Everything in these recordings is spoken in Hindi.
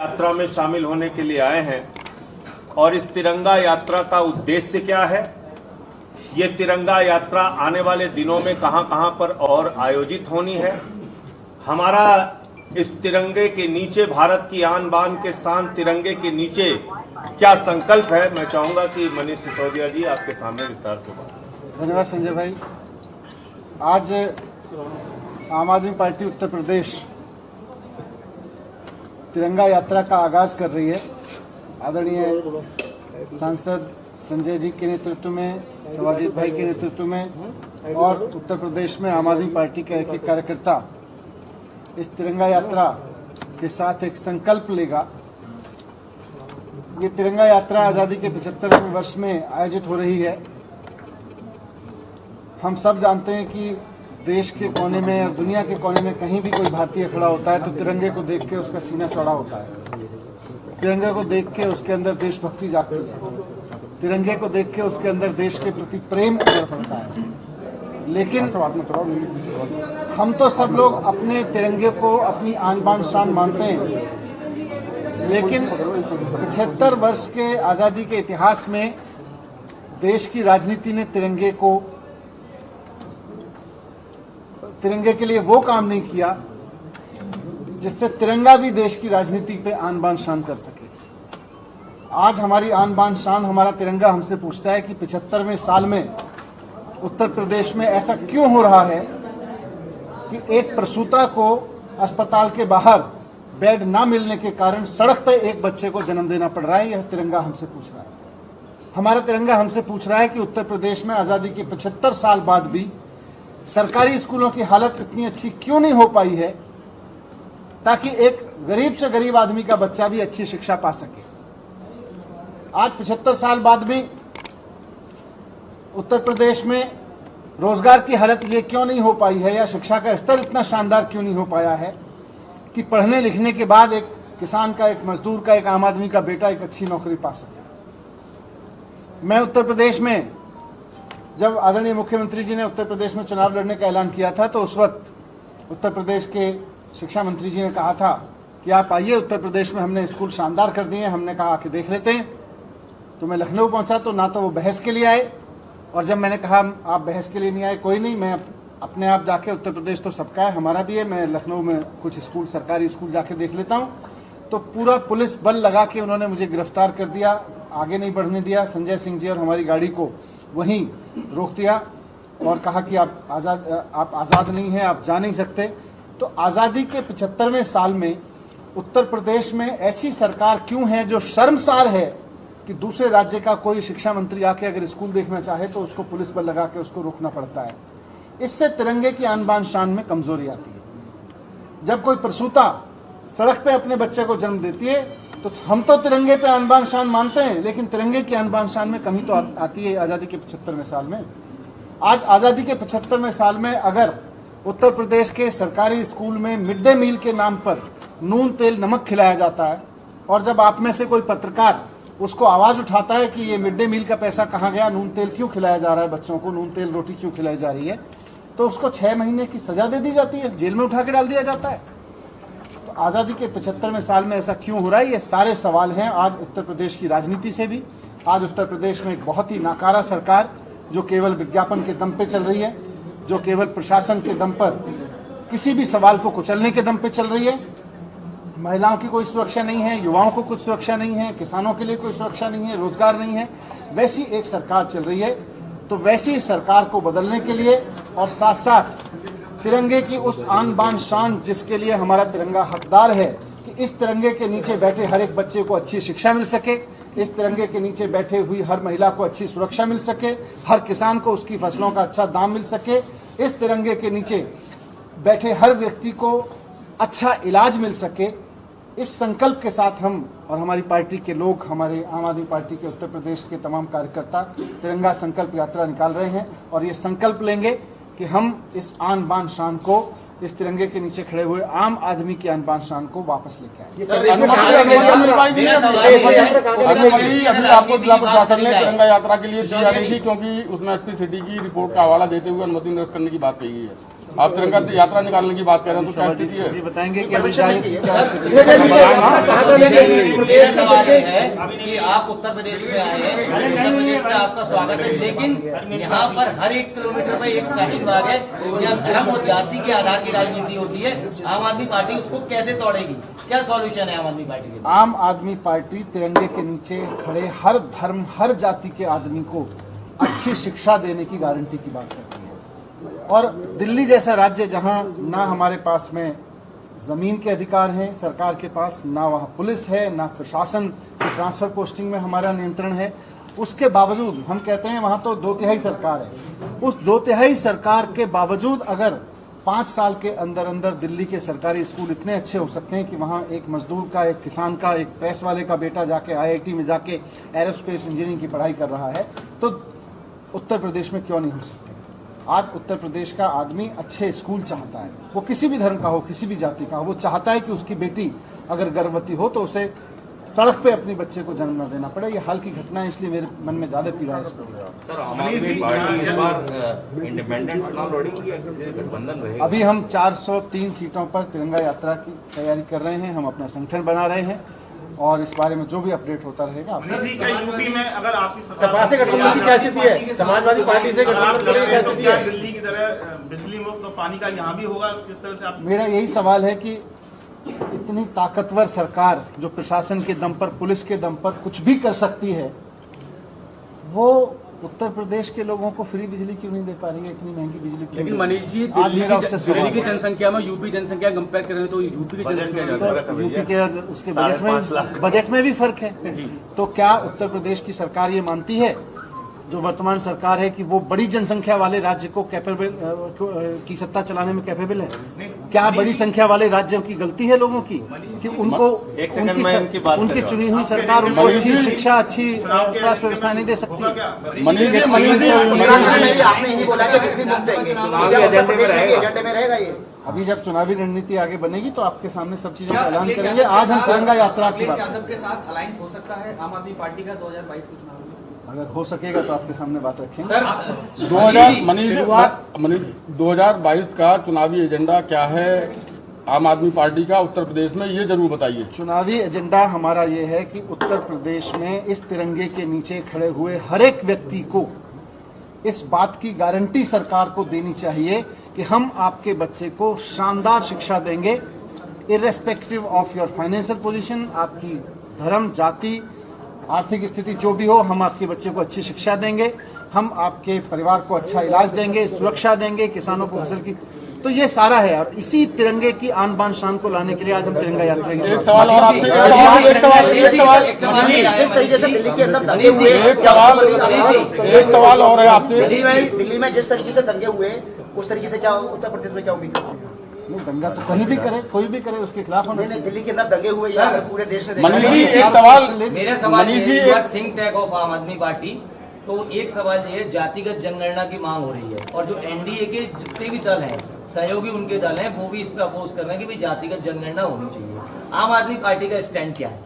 यात्रा में शामिल होने के लिए आए हैं और इस तिरंगा यात्रा का उद्देश्य क्या है, ये तिरंगा यात्रा आने वाले दिनों में कहां पर और आयोजित होनी है, हमारा इस तिरंगे के नीचे, भारत की आन बान के शान तिरंगे के नीचे क्या संकल्प है। मैं चाहूंगा कि मनीष सिसोदिया जी आपके सामने विस्तार से बात। धन्यवाद संजय भाई। आज आम आदमी पार्टी उत्तर प्रदेश तिरंगा यात्रा का आगाज कर रही है। आदरणीय सांसद संजय जी के नेतृत्व में, शिवाजीत भाई के नेतृत्व में और उत्तर प्रदेश में आम आदमी पार्टी का एक एक कार्यकर्ता इस तिरंगा यात्रा के साथ एक संकल्प लेगा। ये तिरंगा यात्रा आज़ादी के 75वें वर्ष में आयोजित हो रही है। हम सब जानते हैं कि देश के कोने में और दुनिया के कोने में कहीं भी कोई भारतीय खड़ा होता है तो तिरंगे को देख के उसका सीना चौड़ा होता है, तिरंगे को देख के उसके अंदर देशभक्ति जागती है, तिरंगे को देख के उसके अंदर देश के प्रति प्रेम उभर पड़ता है। लेकिन हम तो सब लोग अपने तिरंगे को अपनी आन बान शान मानते हैं, लेकिन 75 वर्ष के आज़ादी के इतिहास में देश की राजनीति ने तिरंगे के लिए वो काम नहीं किया जिससे तिरंगा भी देश की राजनीति पे आन बान शान कर सके। आज हमारी आन बान शान, हमारा तिरंगा हमसे पूछता है कि 75वें साल में उत्तर प्रदेश में ऐसा क्यों हो रहा है कि एक प्रसूता को अस्पताल के बाहर बेड ना मिलने के कारण सड़क पे एक बच्चे को जन्म देना पड़ रहा है। यह तिरंगा हमसे पूछ रहा है। हमारा तिरंगा हमसे पूछ रहा है कि उत्तर प्रदेश में आज़ादी के 75 साल बाद भी सरकारी स्कूलों की हालत इतनी अच्छी क्यों नहीं हो पाई है ताकि एक गरीब से गरीब आदमी का बच्चा भी अच्छी शिक्षा पा सके। आज 75 साल बाद भी उत्तर प्रदेश में रोजगार की हालत ये क्यों नहीं हो पाई है, या शिक्षा का स्तर इतना शानदार क्यों नहीं हो पाया है कि पढ़ने लिखने के बाद एक किसान का, एक मजदूर का, एक आम आदमी का बेटा एक अच्छी नौकरी पा सके। मैं उत्तर प्रदेश में जब आदरणीय मुख्यमंत्री जी ने उत्तर प्रदेश में चुनाव लड़ने का ऐलान किया था तो उस वक्त उत्तर प्रदेश के शिक्षा मंत्री जी ने कहा था कि आप आइए, उत्तर प्रदेश में हमने स्कूल शानदार कर दिए। हमने कहा कि देख लेते हैं। तो मैं लखनऊ पहुंचा तो ना तो वो बहस के लिए आए, और जब मैंने कहा आप बहस के लिए नहीं आए, कोई नहीं, मैं अपने आप जाके, उत्तर प्रदेश तो सबका है, हमारा भी है, मैं लखनऊ में कुछ स्कूल, सरकारी स्कूल जाके देख लेता हूँ, तो पूरा पुलिस बल लगा के उन्होंने मुझे गिरफ्तार कर दिया, आगे नहीं बढ़ने दिया। संजय सिंह जी और हमारी गाड़ी को वहीं रोक दिया और कहा कि आप आज़ाद नहीं हैं, आप जा नहीं सकते। तो आज़ादी के 75वें साल में उत्तर प्रदेश में ऐसी सरकार क्यों है जो शर्मसार है कि दूसरे राज्य का कोई शिक्षा मंत्री आके अगर स्कूल देखना चाहे तो उसको पुलिस बल लगा के उसको रोकना पड़ता है। इससे तिरंगे की आन बान शान में कमजोरी आती है। जब कोई प्रसूता सड़क पे अपने बच्चे को जन्म देती है तो हम तो तिरंगे पे आन बान शान मानते हैं, लेकिन तिरंगे की आन बान शान में कमी तो आती है आज़ादी के 75वें साल में। आज आज़ादी के 75वें साल में अगर उत्तर प्रदेश के सरकारी स्कूल में मिड डे मील के नाम पर नून तेल नमक खिलाया जाता है, और जब आप में से कोई पत्रकार उसको आवाज़ उठाता है कि ये मिड डे मील का पैसा कहाँ गया, नून तेल क्यों खिलाया जा रहा है बच्चों को, नून तेल रोटी क्यों खिलाई जा रही है, तो उसको 6 महीने की सज़ा दे दी जाती है, जेल में उठा के डाल दिया जाता है। तो आज़ादी के 75वें साल में ऐसा क्यों हो रहा है, ये सारे सवाल हैं आज उत्तर प्रदेश की राजनीति से भी। आज उत्तर प्रदेश में एक बहुत ही नाकारा सरकार जो केवल विज्ञापन के दम पे चल रही है, जो केवल प्रशासन के दम पर किसी भी सवाल को कुचलने के दम पे चल रही है। महिलाओं की कोई सुरक्षा नहीं है, युवाओं को कुछ सुरक्षा नहीं है, किसानों के लिए कोई सुरक्षा नहीं है, रोजगार नहीं है, वैसी एक सरकार चल रही है। तो वैसी सरकार को बदलने के लिए और साथ साथ तिरंगे की उस आन बान शान जिसके लिए हमारा तिरंगा हकदार है कि इस तिरंगे के नीचे बैठे हर एक बच्चे को अच्छी शिक्षा मिल सके, इस तिरंगे के नीचे बैठे हुई हर महिला को अच्छी सुरक्षा मिल सके, हर किसान को उसकी फसलों का अच्छा दाम मिल सके, इस तिरंगे के नीचे बैठे हर व्यक्ति को अच्छा इलाज मिल सके, इस संकल्प के साथ हम और हमारी पार्टी के लोग, हमारे आम आदमी पार्टी के उत्तर प्रदेश के तमाम कार्यकर्ता तिरंगा संकल्प यात्रा निकाल रहे हैं और ये संकल्प लेंगे कि हम इस आन बान शान को, इस तिरंगे के नीचे खड़े हुए आम आदमी की आन बान शान को वापस लेके आए। अभी आपको जिला प्रशासन ने तिरंगा यात्रा के लिए दिया नहीं थी, क्योंकि उसमें एसपी सिटी की रिपोर्ट का हवाला देते हुए अनुमति निरस्त करने की बात कही गई है। आप तिरंगा यात्रा निकालने की बात कर रहे हैं तो क्या स्थिति है? जी बताएंगे कि अभी शायद मेरा सवाल है कि आप उत्तर प्रदेश में आए हैं, उत्तर प्रदेश में आपका स्वागत है, लेकिन यहाँ पर हर 1 किलोमीटर पर एक शाहीन बाग है। यहाँ धर्म और जाति के आधार की राजनीति होती है। आम आदमी पार्टी उसको कैसे तोड़ेगी? क्या सॉल्यूशन है आम आदमी पार्टी के? आम आदमी पार्टी तिरंगे के नीचे खड़े हर धर्म हर जाति के आदमी को अच्छी शिक्षा देने की गारंटी की बात करती है। और दिल्ली जैसा राज्य जहां ना हमारे पास में ज़मीन के अधिकार हैं सरकार के पास, ना वहाँ पुलिस है, ना प्रशासन की ट्रांसफ़र पोस्टिंग में हमारा नियंत्रण है, उसके बावजूद हम कहते हैं वहाँ तो 2/3 सरकार है। उस 2/3 सरकार के बावजूद अगर 5 साल के अंदर अंदर दिल्ली के सरकारी स्कूल इतने अच्छे हो सकते हैं कि वहाँ एक मजदूर का, एक किसान का, एक प्रेस वाले का बेटा जाके IIT में जाके एरोस्पेस इंजीनियरिंग की पढ़ाई कर रहा है, तो उत्तर प्रदेश में क्यों नहीं हो सकते? आज उत्तर प्रदेश का आदमी अच्छे स्कूल चाहता है, वो किसी भी धर्म का हो, किसी भी जाति का हो, वो चाहता है कि उसकी बेटी अगर गर्भवती हो तो उसे सड़क पे अपने बच्चे को जन्म न देना पड़े। ये हाल की घटना है, इसलिए मेरे मन में ज़्यादा पीड़ा है इस पर। अभी हम 403 सीटों पर तिरंगा यात्रा की तैयारी कर रहे हैं, हम अपना संगठन बना रहे हैं और इस बारे में जो भी अपडेट होता रहेगा। यूपी में अगर आपकी सपा से गठबंधन की क्या स्थिति है? समाजवादी पार्टी से गठबंधन की क्या स्थिति है? दिल्ली की तरह बिजली मुफ्त और पानी का यहाँ भी होगा, किस तरह से आप? मेरा यही सवाल है कि इतनी ताकतवर सरकार जो प्रशासन के दम पर, पुलिस के दम पर कुछ भी कर सकती है, वो उत्तर प्रदेश के लोगों को फ्री बिजली क्यों नहीं दे पा रही है? इतनी महंगी बिजली क्यों? लेकिन मनीष जी, दिल्ली की जनसंख्या में यूपी जनसंख्या कंपेयर करें तो यूपी की जनसंख्या तो यूपी के उसके बजट में भी फर्क है। तो क्या उत्तर प्रदेश की सरकार ये मानती है, जो वर्तमान सरकार है, कि वो बड़ी जनसंख्या वाले राज्य को कैपेबल की सत्ता चलाने में कैपेबल है? क्या बड़ी संख्या वाले राज्यों की गलती है लोगों की कि उनको उनकी चुनी हुई सरकार उनको अच्छी शिक्षा, अच्छी स्वास्थ्य व्यवस्था नहीं दे सकती? आपने ही बोला कि बिजली मुफ्त देंगे, क्या उत्तर प्रदेश के एजेंडे में रहेगा ये? अभी जब चुनावी रणनीति आगे बनेगी तो आपके सामने सब चीजों का ऐलान करेंगे। आज हम तिरंगा यात्रा की बात यादव के साथ अलायंस हो सकता है आम आदमी पार्टी का 2022 के चुनाव में? अगर हो सकेगा तो आपके सामने बात रखेंगे। 2022 का चुनावी एजेंडा क्या है आम आदमी पार्टी का उत्तर प्रदेश में, ये जरूर बताइए। चुनावी एजेंडा हमारा ये है कि उत्तर प्रदेश में इस तिरंगे के नीचे खड़े हुए हर एक व्यक्ति को इस बात की गारंटी सरकार को देनी चाहिए कि हम आपके बच्चे को शानदार शिक्षा देंगे, irrespective of your financial position, आपकी धर्म, जाति, आर्थिक स्थिति जो भी हो, हम आपके बच्चे को अच्छी शिक्षा देंगे, हम आपके परिवार को अच्छा इलाज देंगे, सुरक्षा देंगे, किसानों को फसल की, तो ये सारा है। और इसी तिरंगे की आन बान शान को लाने के लिए आज हम तिरंगा यात्रा की एक सवाल और आपसे, जिस तरीके से दिल्ली के अंदर दंगे हुए, एक सवाल और है आपसे। दिल्ली में जिस तरीके से दंगे हुए, उस तरीके से क्या उत्तर प्रदेश में क्या उम्मीद करते हैं? दंगा तो कहीं भी करे, कोई भी करे, उसके खिलाफ होना चाहिए। दिल्ली के अंदर दंगे हुए या पूरे देश से? मनीष जी एक सवाल, मेरा सवाल है, थिंक टैंक ऑफ आम आदमी पार्टी, तो एक सवाल ये है, जातिगत जनगणना की मांग हो रही है और जो एनडीए के जितने भी दल हैं, सहयोगी उनके दल हैं, वो भी इस पे अपोज कर रहे हैं कि भाई जातिगत जनगणना होनी चाहिए। आम आदमी पार्टी का स्टैंड क्या है?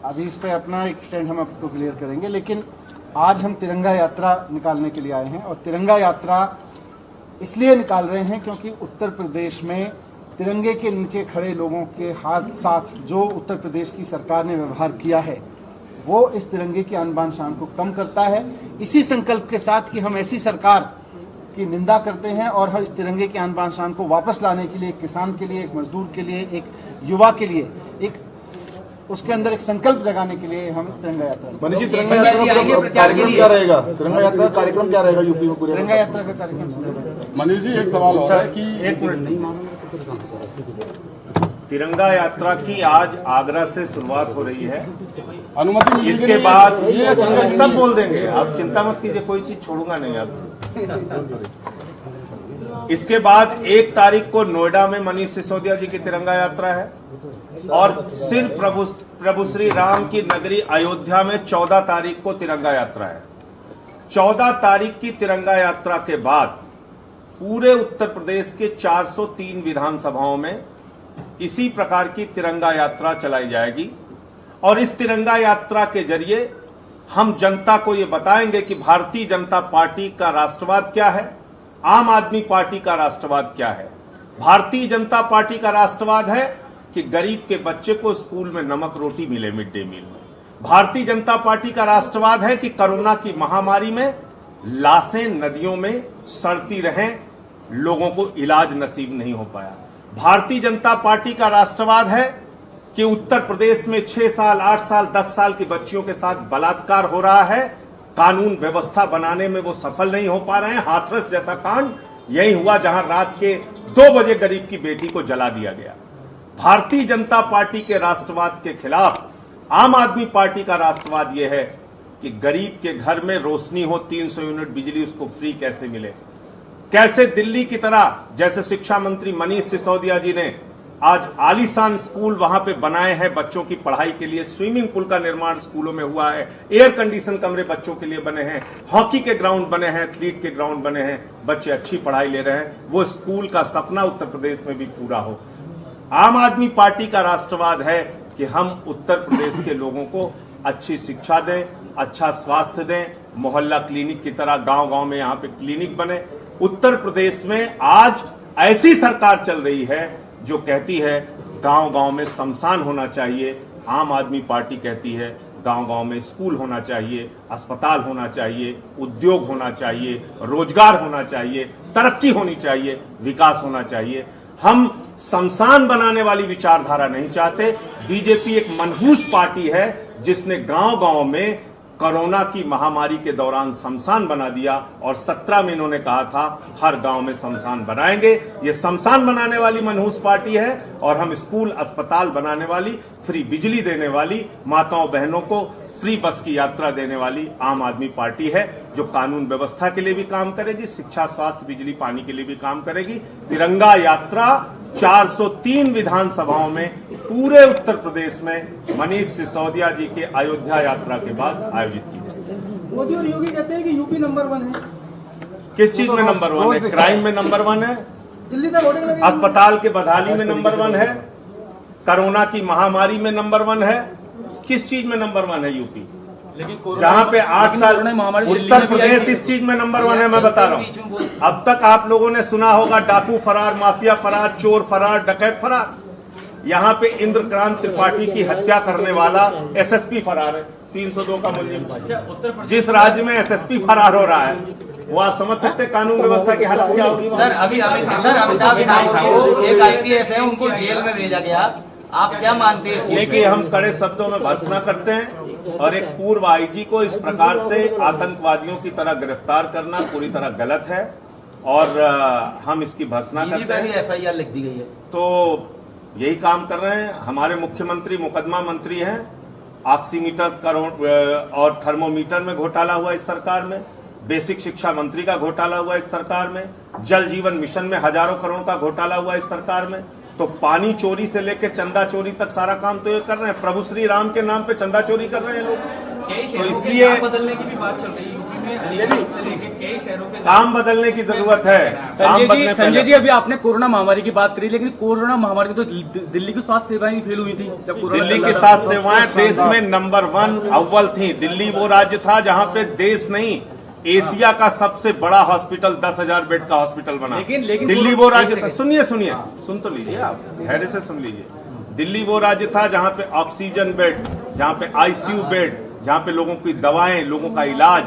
अभी इस पे अपना एक स्टैंड हम आपको क्लियर करेंगे, लेकिन आज हम तिरंगा यात्रा निकालने के लिए आए हैं। और तिरंगा यात्रा इसलिए निकाल रहे हैं क्योंकि उत्तर प्रदेश में तिरंगे के नीचे खड़े लोगों के हाथ साथ जो उत्तर प्रदेश की सरकार ने व्यवहार किया है, वो इस तिरंगे की आन बान शान को कम करता है। इसी संकल्प के साथ कि हम ऐसी सरकार की निंदा करते हैं और हम इस तिरंगे की आन बान शान को वापस लाने के लिए, एक किसान के लिए, एक मजदूर के लिए, एक युवा के लिए, एक उसके अंदर एक संकल्प जगाने के लिए हम तिरंगा यात्रा। मनीष जी, तिरंगा यात्रा का कार्यक्रम क्या रहेगा? तिरंगा यात्रा का कार्यक्रम क्या रहेगा यूपी में पूरे? तिरंगा यात्रा का कार्यक्रम। मनीष जी एक सवाल और है कि तिरंगा यात्रा की आज आगरा से शुरुआत हो रही है। अनुमति इसके बाद ये सब बोल देंगे, आप चिंता मत कीजिए, कोई चीज छोड़ूंगा नहीं आप। इसके बाद 1 तारीख को नोएडा में मनीष सिसोदिया जी की तिरंगा यात्रा है और सिर्फ प्रभु श्री राम की नगरी अयोध्या में 14 तारीख को तिरंगा यात्रा है। 14 तारीख की तिरंगा यात्रा के बाद पूरे उत्तर प्रदेश के 403 विधानसभाओं में इसी प्रकार की तिरंगा यात्रा चलाई जाएगी और इस तिरंगा यात्रा के जरिए हम जनता को ये बताएंगे कि भारतीय जनता पार्टी का राष्ट्रवाद क्या है, आम आदमी पार्टी का राष्ट्रवाद क्या है? भारतीय जनता पार्टी का राष्ट्रवाद है कि गरीब के बच्चे को स्कूल में नमक रोटी मिले मिड डे मील में। भारतीय जनता पार्टी का राष्ट्रवाद है कि कोरोना की महामारी में लाशें नदियों में सड़ती रहें, लोगों को इलाज नसीब नहीं हो पाया। भारतीय जनता पार्टी का राष्ट्रवाद है कि उत्तर प्रदेश में 6 साल, 8 साल, 10 साल की बच्चियों के साथ बलात्कार हो रहा है, कानून व्यवस्था बनाने में वो सफल नहीं हो पा रहे हैं। हाथरस जैसा कांड यही हुआ जहां रात के 2 बजे गरीब की बेटी को जला दिया गया। भारतीय जनता पार्टी के राष्ट्रवाद के खिलाफ आम आदमी पार्टी का राष्ट्रवाद यह है कि गरीब के घर में रोशनी हो, 300 यूनिट बिजली उसको फ्री कैसे मिले। कैसे दिल्ली की तरह, जैसे शिक्षा मंत्री मनीष सिसोदिया जी ने आज आलीशान स्कूल वहां पे बनाए हैं बच्चों की पढ़ाई के लिए, स्विमिंग पूल का निर्माण स्कूलों में हुआ है, एयर कंडीशन कमरे बच्चों के लिए बने हैं, हॉकी के ग्राउंड बने हैं, एथलीट के ग्राउंड बने हैं, बच्चे अच्छी पढ़ाई ले रहे हैं। वो स्कूल का सपना उत्तर प्रदेश में भी पूरा हो। आम आदमी पार्टी का राष्ट्रवाद है कि हम उत्तर प्रदेश के लोगों को अच्छी शिक्षा दें, अच्छा स्वास्थ्य दें, मोहल्ला क्लिनिक की तरह गांव-गांव में यहां पे क्लिनिक बने। उत्तर प्रदेश में आज ऐसी सरकार चल रही है जो कहती है गांव-गांव में शमशान होना चाहिए। आम आदमी पार्टी कहती है गांव-गांव में स्कूल होना चाहिए, अस्पताल होना चाहिए, उद्योग होना चाहिए, रोजगार होना चाहिए, तरक्की होनी चाहिए, विकास होना चाहिए। हम शमशान बनाने वाली विचारधारा नहीं चाहते। बीजेपी एक मनहूस पार्टी है जिसने गांव-गांव में कोरोना की महामारी के दौरान शमशान बना दिया और 17 में इन्होंने कहा था हर गांव में शमशान बनाएंगे। ये शमशान बनाने वाली मनहूस पार्टी है और हम स्कूल, अस्पताल बनाने वाली, फ्री बिजली देने वाली, माताओं बहनों को फ्री बस की यात्रा देने वाली आम आदमी पार्टी है जो कानून व्यवस्था के लिए भी काम करेगी, शिक्षा, स्वास्थ्य, बिजली, पानी के लिए भी काम करेगी। तिरंगा यात्रा 403 विधानसभाओं में पूरे उत्तर प्रदेश में मनीष सिसोदिया जी के अयोध्या यात्रा के बाद आयोजित की जाएगी। मोदी और योगी कहते हैं कि यूपी नंबर 1 है। किस चीज में नंबर 1 है? क्राइम में नंबर 1 है, दिल्ली तक वोटिंग लगी, अस्पताल के बदहाली में नंबर 1 है, कोरोना की महामारी में नंबर 1 है। किस चीज में नंबर 1 है यूपी? जहां पे 8 साल उत्तर प्रदेश इस चीज में नंबर 1 है। मैं बता रहा हूं, अब तक आप लोगों ने सुना होगा डाकू फरार, माफिया फरार, चोर फरार, डकैत फरार। यहाँ पे इंद्रकांत त्रिपाठी की हत्या करने वाला एसएसपी फरार है, 302 का मुलजिम। जिस राज्य में एसएसपी फरार हो रहा है वो आप समझ सकते हैं कानून व्यवस्था की हालत क्या होगी। सर अमिताभ ठाकुर को एक IPS है, उनको जेल में भेजा गया, आप क्या मानते हैं? देखिए, हम कड़े शब्दों में भर्त्सना करते हैं और एक पूर्व IG को इस प्रकार से आतंकवादियों की तरह गिरफ्तार करना पूरी तरह गलत है और हम इसकी भर्त्सना करते हैं। FIR लिख दी गई है तो यही काम कर रहे हैं। हमारे मुख्यमंत्री मुकदमा मंत्री हैं। ऑक्सीमीटर और थर्मोमीटर में घोटाला हुआ इस सरकार में, बेसिक शिक्षा मंत्री का घोटाला हुआ इस सरकार में, जल जीवन मिशन में हजारों करोड़ का घोटाला हुआ इस सरकार में। तो पानी चोरी से लेकर चंदा चोरी तक सारा काम तो ये कर रहे हैं। प्रभु श्री राम के नाम पे चंदा चोरी कर रहे हैं लोग। तो इसलिए बदलने की भी बात चल रही है यूपी में, कई शहरों के काम बदलने की जरूरत है। संजय जी अभी आपने कोरोना महामारी की बात करी, लेकिन कोरोना महामारी में तो दिल्ली की स्वास्थ्य सेवाएं भी फेल हुई थी जब कोरोना। दिल्ली की स्वास्थ्य सेवाएं देश में नंबर 1 अव्वल थी। दिल्ली वो राज्य था जहां पे देश नहीं एशिया का सबसे बड़ा हॉस्पिटल 10,000 बेड का हॉस्पिटल बना। लेकिन दिल्ली वो राज्य था, सुनिए सुन तो लीजिए, आप धैर्य से सुन लीजिए। दिल्ली वो राज्य था जहां पे ऑक्सीजन बेड, जहां पे ICU बेड, जहां पे लोगों की दवाएं, लोगों का इलाज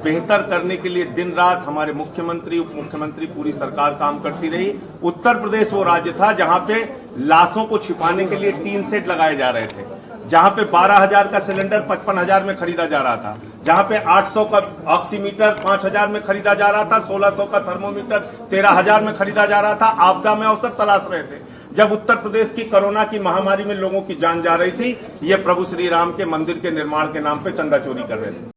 बेहतर करने के लिए दिन रात हमारे मुख्यमंत्री, उप मुख्यमंत्री, पूरी सरकार काम करती रही। उत्तर प्रदेश वो राज्य था जहां पे लाशों को छिपाने के लिए टीन सेट लगाए जा रहे थे, जहां पे 12,000 का सिलेंडर 55,000 में खरीदा जा रहा था, जहां पे 800 का ऑक्सीमीटर 5,000 में खरीदा जा रहा था, 1600 का थर्मोमीटर 13,000 में खरीदा जा रहा था। आपदा में अवसर तलाश रहे थे। जब उत्तर प्रदेश की कोरोना की महामारी में लोगों की जान जा रही थी, ये प्रभु श्री राम के मंदिर के निर्माण के नाम पे चंदा चोरी कर रहे थे।